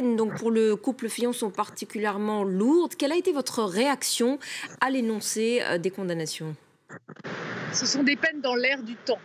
Donc pour le couple Fillon sont particulièrement lourdes. Quelle a été votre réaction à l'énoncé des condamnations? Ce sont des peines dans l'air du temps.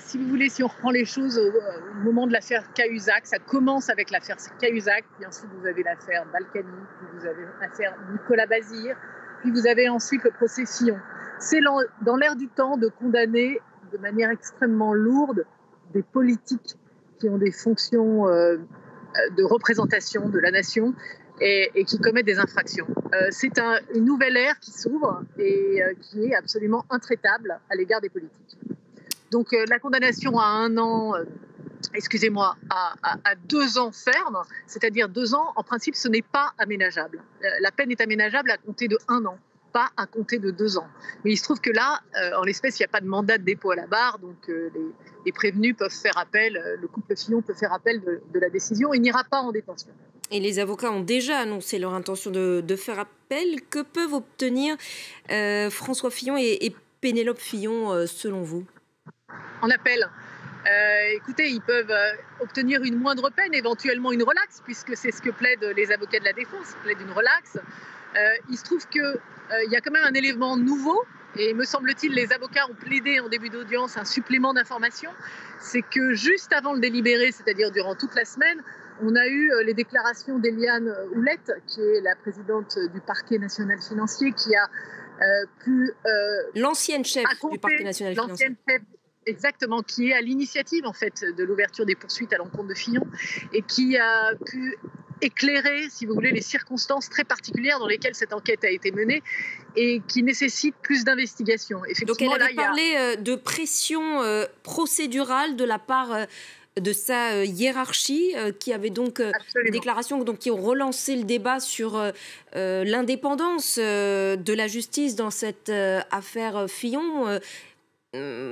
Si vous voulez, si on reprend les choses au moment de l'affaire Cahuzac, ça commence avec l'affaire Cahuzac, puis ensuite vous avez l'affaire Balkany, puis vous avez l'affaire Nicolas Bazire, puis vous avez ensuite le procès Fillon. C'est dans l'air du temps de condamner de manière extrêmement lourde des politiques qui ont des fonctions de représentation de la nation et qui commettent des infractions. C'est une nouvelle ère qui s'ouvre et qui est absolument intraitable à l'égard des politiques. Donc la condamnation à 1 an, excusez-moi, à 2 ans ferme, c'est-à-dire 2 ans, en principe, ce n'est pas aménageable. La peine est aménageable à compter de 1 an, pas à compter de 2 ans. Mais il se trouve que là, en l'espèce, il n'y a pas de mandat de dépôt à la barre, donc les prévenus peuvent faire appel, le couple Fillon peut faire appel de la décision, il n'ira pas en détention. Et les avocats ont déjà annoncé leur intention de faire appel. Que peuvent obtenir François Fillon et Pénélope Fillon, selon vous? En appel. Écoutez, ils peuvent obtenir une moindre peine, éventuellement une relaxe, puisque c'est ce que plaident les avocats de la défense, ils plaident une relaxe. Il se trouve qu'il y a quand même un élément nouveau, et me semble-t-il, les avocats ont plaidé en début d'audience un supplément d'information, c'est que juste avant le délibéré, c'est-à-dire durant toute la semaine, on a eu les déclarations d'Eliane Houlette, qui est la présidente du parquet national financier, qui a pu... L'ancienne chef du parquet national financier. Exactement, qui est à l'initiative en fait de l'ouverture des poursuites à l'encontre de Fillon et qui a pu éclairer, si vous voulez, les circonstances très particulières dans lesquelles cette enquête a été menée et qui nécessitent plus d'investigation. Donc elle avait parlé de pression procédurale de la part de sa hiérarchie, qui avait donc des déclarations qui ont relancé le débat sur l'indépendance de la justice dans cette affaire Fillon.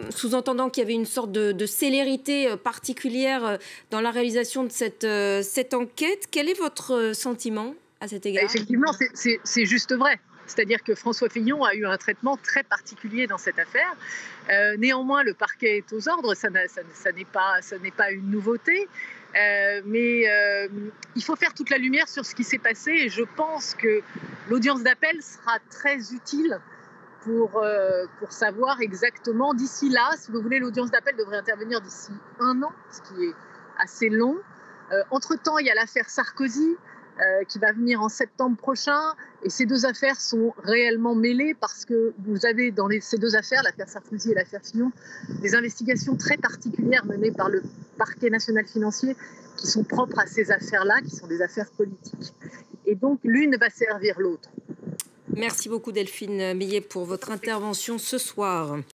Sous-entendant qu'il y avait une sorte de célérité particulière dans la réalisation de cette enquête. Quel est votre sentiment à cet égard? Effectivement, c'est juste vrai. C'est-à-dire que François Fillon a eu un traitement très particulier dans cette affaire. Néanmoins, le parquet est aux ordres, ça n'est pas une nouveauté. Mais il faut faire toute la lumière sur ce qui s'est passé et je pense que l'audience d'appel sera très utile pour savoir exactement, d'ici là, si vous voulez, l'audience d'appel devrait intervenir d'ici 1 an, ce qui est assez long. Entre-temps, il y a l'affaire Sarkozy qui va venir en septembre prochain, et ces 2 affaires sont réellement mêlées parce que vous avez dans ces 2 affaires, l'affaire Sarkozy et l'affaire Fillon, des investigations très particulières menées par le parquet national financier qui sont propres à ces affaires-là, qui sont des affaires politiques. Et donc, l'une va servir l'autre. Merci beaucoup Delphine Millet pour votre intervention ce soir.